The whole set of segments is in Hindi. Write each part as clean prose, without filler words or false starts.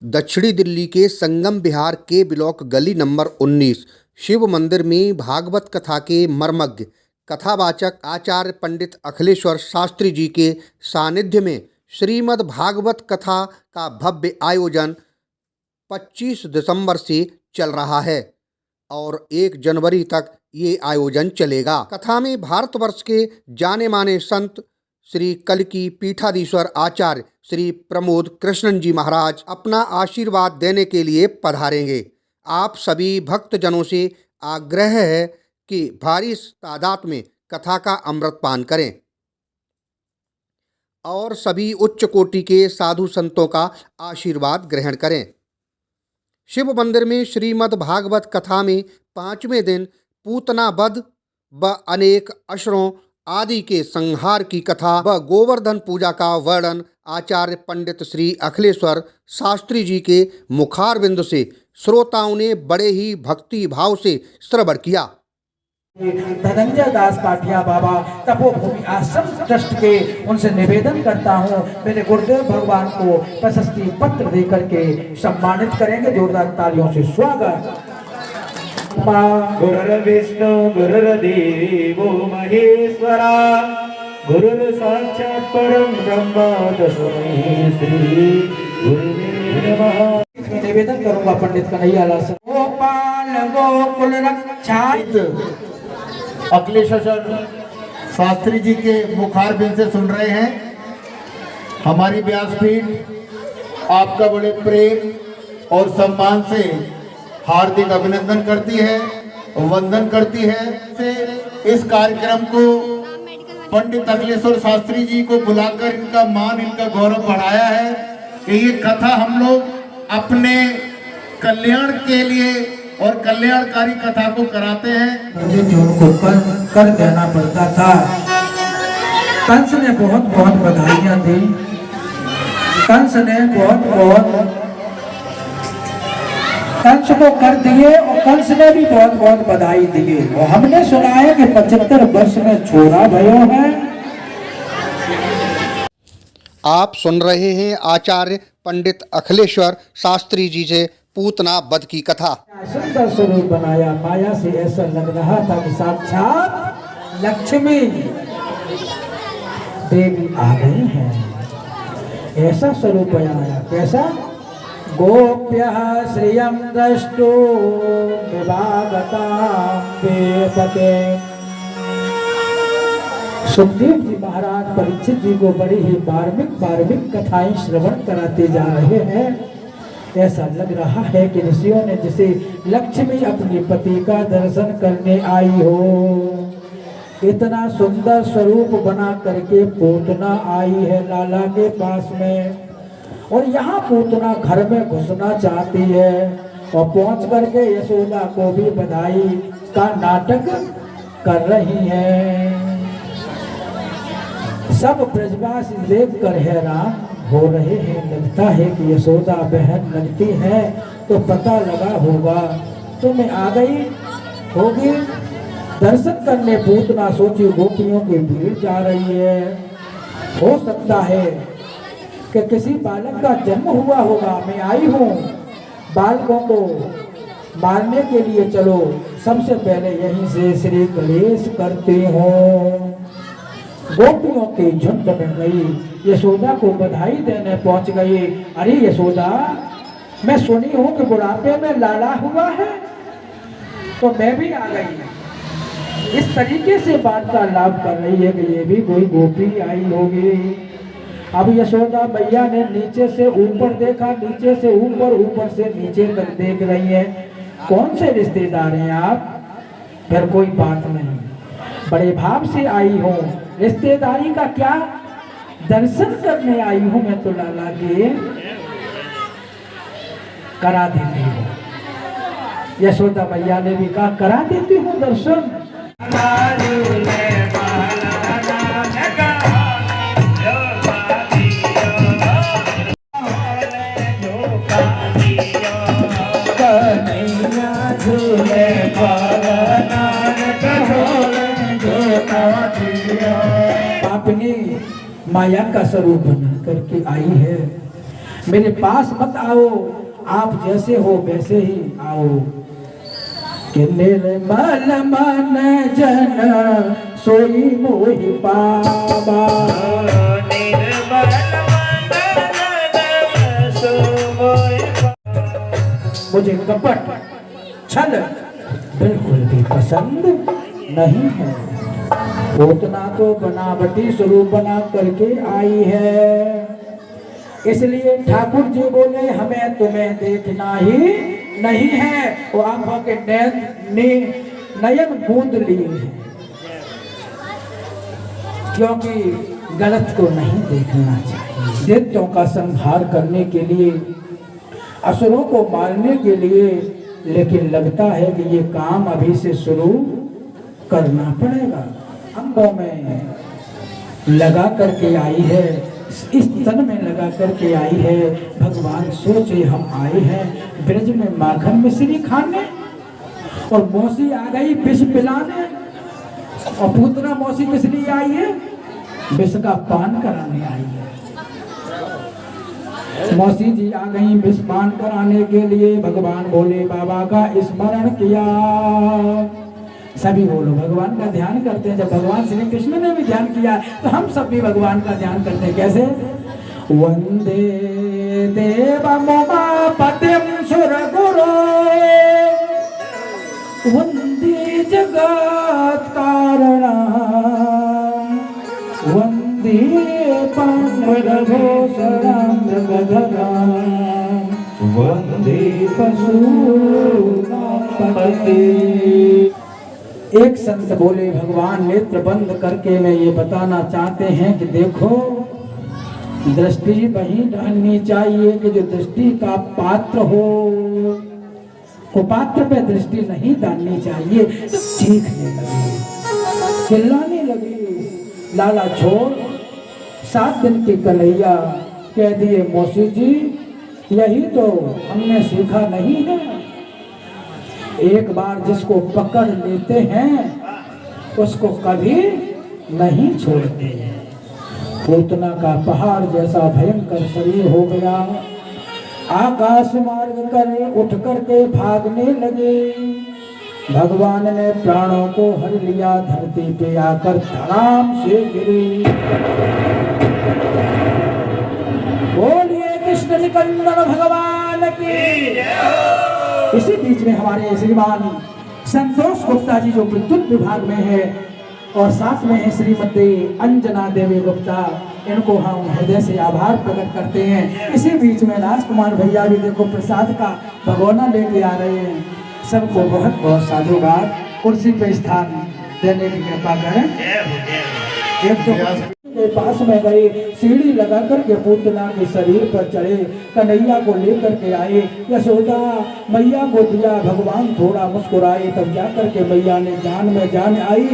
दक्षिणी दिल्ली के संगम विहार के ब्लॉक गली नंबर 19 शिव मंदिर में भागवत कथा के मर्मज्ञ कथावाचक आचार्य पंडित अखिलेश्वर शास्त्री जी के सानिध्य में श्रीमद् भागवत कथा का भव्य आयोजन 25 दिसंबर से चल रहा है और 1 जनवरी तक ये आयोजन चलेगा। कथा में भारतवर्ष के जाने माने संत श्री कल्की पीठाधीश्वर आचार्य श्री प्रमोद कृष्णन जी महाराज अपना आशीर्वाद देने के लिए पधारेंगे। आप सभी भक्तजनों से आग्रह है कि भारी तादाद में कथा का अमृत पान करें और सभी उच्च कोटि के साधु संतों का आशीर्वाद ग्रहण करें। शिव मंदिर में श्रीमद् भागवत कथा में 5वें दिन पूतना वध व अनेक असुरों आदि के संहार की कथा व गोवर्धन पूजा का वर्णन आचार्य पंडित श्री अखिलेश्वर शास्त्री जी के मुखारविंद से श्रोताओं ने बड़े ही भक्ति भाव से श्रवण किया। धनंजय दास काठिया बाबा तपोभूमि आश्रम ट्रस्ट के उनसे निवेदन करता हूँ, मेरे गुरुदेव भगवान को प्रशस्ति पत्र देकर के सम्मानित करेंगे। जोरदार तालियों से स्वागत। गुरुर्विष्णु गुरुर्देवो महेश्वरा गुरुर् साक्षात् परं ब्रह्म तस्मै श्री गुरुवे नमः। निवेदन करूंगा पंडित कन्हैयालाल से। गोपाल गोकुल रक्षायित अखिलेश्वर शास्त्री जी के मुखारबिंद से सुन रहे हैं। हमारी व्यासपीठ आपका बड़े प्रेम और सम्मान से हार्दिक अभिनंदन करती है, वंदन करती है। इस कार्यक्रम को पंडित अखिलेश्वर शास्त्री जी को बुलाकर इनका मान, इनका गौरव बढ़ाया है कि ये कथा हम लोग अपने कल्याण के लिए और कल्याणकारी कथा को कराते हैं। मुझे जो उनको कर देना पड़ता था। कंस ने बहुत बहुत बधाइयां दी, कंस ने बहुत कंस को कर दिए और कंस ने भी बहुत बहुत बधाई दिए। और हमने सुना है कि 75 वर्ष में छोरा भयो है। आप सुन रहे हैं आचार्य पंडित अखिलेश्वर शास्त्री जी से पूतना वध की कथा। सुंदर स्वरूप बनाया, माया से ऐसा लग रहा था कि साक्षात लक्ष्मी देवी आ गई हैं। ऐसा स्वरूप बनाया। कैसा? गोप्यः श्रियं द्रष्टुं विभागतां वेपते। सुखदेव जी महाराज परीक्षित जी को बड़ी ही मार्मिक कथाएं श्रवण कराते जा रहे हैं। ऐसा लग रहा है कि ऋषियों ने जैसे लक्ष्मी अपने पति का दर्शन करने आई हो। इतना सुंदर स्वरूप बना करके पूतना आई है लाला के पास में, और यहाँ पूतना घर में घुसना चाहती है और पहुंच करके यशोदा को भी बधाई का नाटक कर रही है। सब ब्रजवासी देख कर हैरान हो रहे हैं। लगता है कि यशोदा बहन लगती है तो पता लगा होगा तो मैं आ गई होगी दर्शन करने। पूतना सोची गोपियों की भीड़ जा रही है, हो सकता है कि किसी बालक का जन्म हुआ होगा। मैं आई हूँ बालकों को मारने के लिए, चलो सबसे पहले यहीं से श्री गणेश करते हो। गोपियों के झुंड में गई, यशोदा को बधाई देने पहुंच गई। अरे यशोदा, मैं सुनी हूँ कि बुढ़ापे में लाला हुआ है तो मैं भी आ गई। इस तरीके से बात का लाभ कर रही है कि ये भी कोई गोपी आई होगी। अब यशोदा मैया ने नीचे से ऊपर देखा, नीचे से ऊपर, ऊपर से नीचे तक देख रही है। कौन से रिश्तेदार हैं आप? फिर कोई बात नहीं, बड़े भाव से आई हूँ। रिश्तेदारी का क्या, दर्शन करने आई हूँ मैं तो लाला के, करा देती हूँ। यशोदा मैया ने भी कहा करा देती हूँ दर्शन। आपने माया का स्वरूप बना करके आई है। मेरे पास मत आओ, आप जैसे हो वैसे ही आओ। कि निर्मल मन जन सोई मोहि पावा, निर्मल मन जन सोई पावा। मुझे कपट छल बिल्कुल भी पसंद नहीं है। उतना तो बनावटी स्वरूप बना करके आई है, इसलिए ठाकुर जी बोले हमें तुम्हें देखना ही नहीं है। वो आंखों के नयन बूंद लिए हैं, क्योंकि गलत को नहीं देखना चाहिए। दैत्यों का संहार करने के लिए, असुरों को मारने के लिए, लेकिन लगता है कि ये काम अभी से शुरू करना पड़ेगा। अंगों में लगा करके आई है, इस तन में लगा करके आई है। भगवान सोचे हम आए हैं ब्रज में माखन मिश्री खाने, और मौसी आ गई विष पिलाने, और पूतना मौसी किस लिए आई है? विष का पान कराने आई है। मौसी जी आ गई विष पान कराने के लिए। भगवान भोले बाबा का स्मरण किया। सभी बोलो भगवान का ध्यान करते हैं। जब भगवान श्री कृष्ण ने भी ध्यान किया तो हम सब भी भगवान का ध्यान करते हैं। कैसे? वंदे देवमुमापतिं सुरगुरो, वंदे जगत कारणं, वंदे पाण्डवभूषणं मृगधरं, वंदे पशूनां पते। एक संत बोले भगवान नेत्र बंद करके मैं ये बताना चाहते हैं कि देखो, दृष्टि वही डालनी चाहिए कि जो दृष्टि का पात्र हो, कुपात्र पे दृष्टि नहीं डालनी चाहिए। तो चीखने लगी, चिल्लाने लगी, लाला छोड़। 7 दिन की कन्हैया कह दिए मौसी जी यही तो हमने सीखा नहीं है। एक बार जिसको पकड़ लेते हैं उसको कभी नहीं छोड़ते हैं। पूतना का पहाड़ जैसा भयंकर शरीर हो गया। आकाश मार्ग कर उठ करके भागने लगे। भगवान ने प्राणों को हर लिया, धरती पे आकर धड़ाम से गिरी। बोलिए कृष्ण निकंदन भगवान की। इसी बीच में हमारे श्रीमान संतोष गुप्ता जी जो विद्युत विभाग में है, और साथ में है श्रीमती अंजना देवी गुप्ता, इनको हम हृदय से आभार प्रकट करते हैं। इसी बीच में राजकुमार भैया भी देखो प्रसाद का भगोना लेके आ रहे हैं। सबको बहुत बहुत साधुवाद। कुर्सी पे स्थान देने की कृपा करें। एक तो के पास में गए, सीढ़ी लगा करके पूतना के शरीर पर चढ़े, कन्हैया को लेकर के आए। यशोदा मैया को दिया। भगवान थोड़ा मुस्कुराए, तब जाकर के मैया ने जान में जान आई।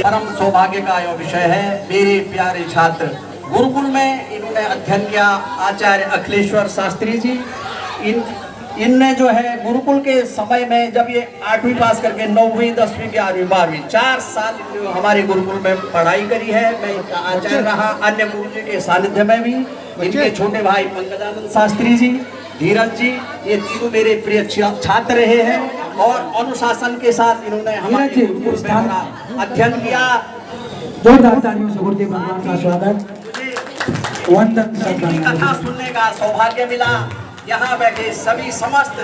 परम सौभाग्य का यह विषय है। मेरे प्यारे छात्र गुरुकुल में इन्होंने अध्ययन किया। आचार्य अखिलेश्वर शास्त्री जी, इनने जो है गुरुकुल के समय में जब ये 8वीं पास करके 9वीं 10वीं 11वीं 12वीं 4 साल हमारे गुरुकुल में पढ़ाई करी है। मैं इनका आचार्य रहा। अन्य गुरु जी के सानिध्य में भी इनके छोटे भाई पंकजानंद शास्त्री जी, धीरज जी, ये तीनों मेरे प्रिय छात्र रहे हैं। और अनुशासन के साथ इन्होंने हमारे गुरुकुल में बड़ा अध्ययन किया। जोरदार तालियों से गुरुदेव भगवान का स्वागत। वंदन कथा सुनने का सौभाग्य मिला। यहाँ बैठे सभी समस्त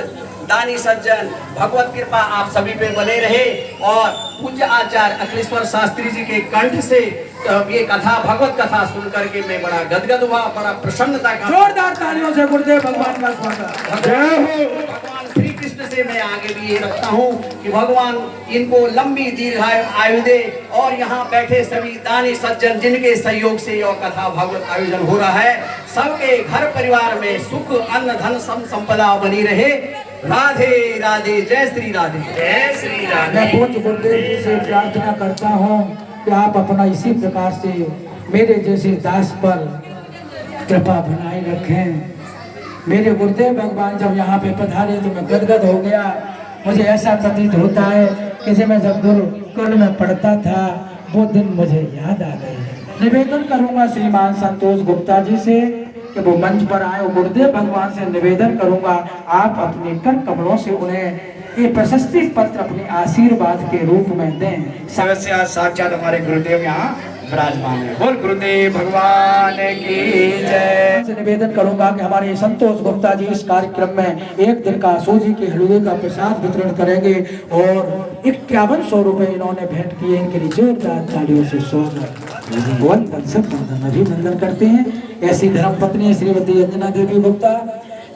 दानी सज्जन, भगवत कृपा आप सभी पे बने रहे। और पूज्य आचार्य अखिलेश्वर शास्त्री जी के कंठ से ये कथा, भगवत कथा सुन करके मैं बड़ा गदगद हुआ, बड़ा प्रसन्नता का। जोरदार तालियों से गुरुदेव भगवान का स्वागत। भगवान श्री कृष्ण से मैं आगे भी ये रखता हूँ कि भगवान इनको लंबी दीर्घायु दे और यहाँ बैठे सभी दानी सज्जन जिनके सहयोग से यह कथा भागवत आयोजन हो रहा है, सबके घर परिवार में सुख अन्न धन संपदा बनी रहे। राधे राधे, जय श्री राधे, जय श्री राधे। मैं पूज्य गुरुदेव जी से प्रार्थना करता हूँ कि आप अपना इसी प्रकार से मेरे जैसे दास पर कृपा बनाए रखें। मेरे गुरुदेव भगवान जब यहाँ पे पधारे तो मैं गदगद हो गया। मुझे ऐसा प्रतीत होता है कि जब मैं जब गुरुकुल में पढ़ता था वो दिन मुझे याद आ गए। निवेदन करूंगा श्रीमान संतोष गुप्ता जी से कि वो मंच पर आए। गुरुदेव भगवान से निवेदन करूंगा आप अपने कर कमलों से उन्हें ये प्रशस्ति पत्र अपने आशीर्वाद के रूप में दें। सदस्य साक्षात हमारे गुरुदेव यहाँ विराजमान है। बोल गुरुदेव भगवान की जय। से निवेदन करूंगा कि हमारे संतोष गुप्ता जी इस कार्यक्रम में एक दिन का सूजी के हलवे का प्रसाद वितरण करेंगे और 5100 रुपए इन्होंने भेंट किए। इनके लिए जोरदार तालियों से स्वागत वंदन सब वंदन अभिनंदन करते हैं। ऐसी धर्मपत्नी श्रीमती अंजना देवी गुप्ता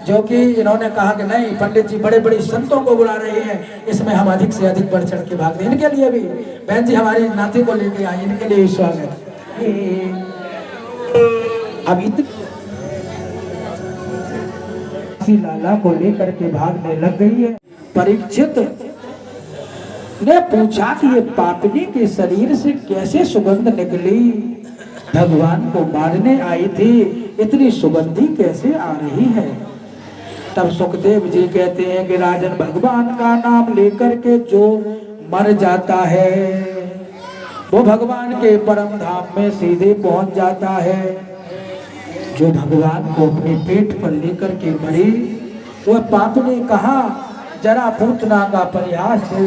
जो कि इन्होंने कहा कि नहीं पंडित जी बड़े बड़े संतों को बुला रहे हैं, इसमें हम अधिक से अधिक बढ़ चढ़ के भाग दें। इनके लिए भी बहन जी हमारी नाती को लेके आई, इनके लिए स्वागत। अब इतनी लाला को लेकर के भागने लग गई है। परीक्षित ने पूछा कि ये पापनी के शरीर से कैसे सुगंध निकली? भगवान को मारने आई थी, इतनी सुगंधी कैसे आ रही है? तब सुखदेव जी कहते हैं कि राजन भगवान का नाम लेकर के जो मर जाता है वो भगवान के परम धाम में सीधे पहुंच जाता है। जो भगवान को अपने पेट पर लेकर के मरी वह पाप ने कहा जरा पूतना का प्रयास से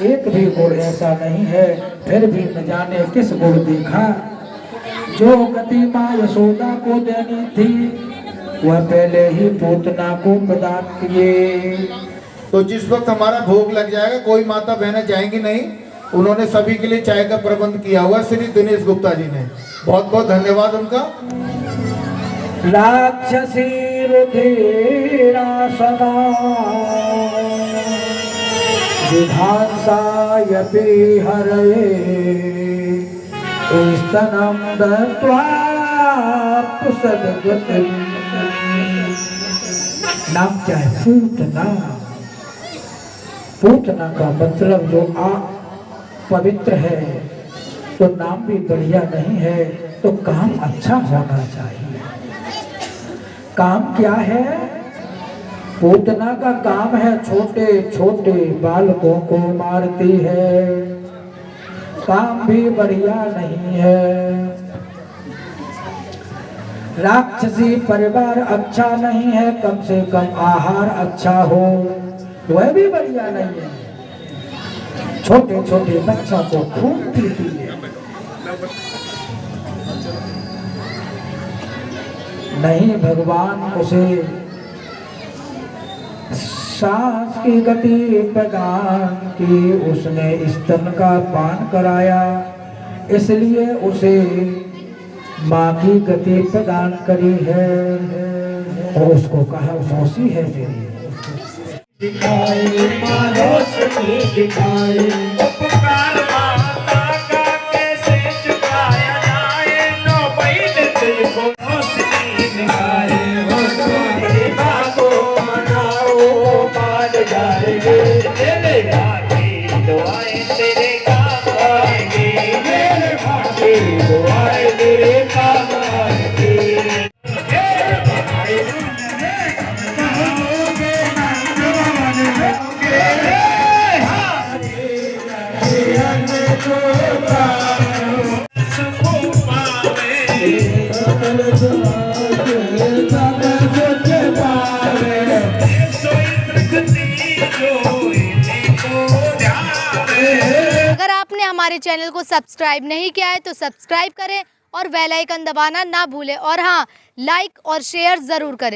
एक भी गुण ऐसा नहीं है, फिर भी न जाने किस गुण देखा। जो गति माँ यशोदा को देनी थी वह पहले ही पूतना को प्रदान किए। तो जिस वक्त हमारा भोग लग जाएगा कोई माता बहनें जाएंगी नहीं। उन्होंने सभी के लिए चाय का प्रबंध किया हुआ श्री दिनेश गुप्ता जी ने, बहुत बहुत धन्यवाद उनका। राक्षसी रुधिरा सदा विधांसायपि हरये स्तनम दत्वा पुसद्गतिम्। नाम क्या है? पूतना। पूतना का मतलब जो पवित्र है, तो नाम भी बढ़िया नहीं है तो काम अच्छा होना चाहिए। काम क्या है? पूतना का काम है छोटे छोटे बालकों को मारती है, काम भी बढ़िया नहीं है। राक्षसी परिवार अच्छा नहीं है, कम से कम आहार अच्छा हो वह भी बढ़िया नहीं है। छोटे छोटे बच्चों को खून पीती है। नहीं भगवान उसे सांस की गति प्रदान की, उसने स्तन का पान कराया इसलिए उसे माँ की गति प्रदान करी है और उसको कहा सौसी है तेरी। दिखाए मानों दिखाए उपकार माता का कैसे चुकाया जाए, नो पहले तुझको रोशनी दिखाए। वो तुम्हारी बातों मनाओ मान जाएंगे, तेरे भागी दुआएं तेरे काम आएंगी, मेरे भागी दुआएं तेरे काम आएंगी। अगर आपने हमारे चैनल को सब्सक्राइब नहीं किया है तो सब्सक्राइब करें और बेल आइकन दबाना ना भूलें और हाँ लाइक और शेयर ज़रूर करें।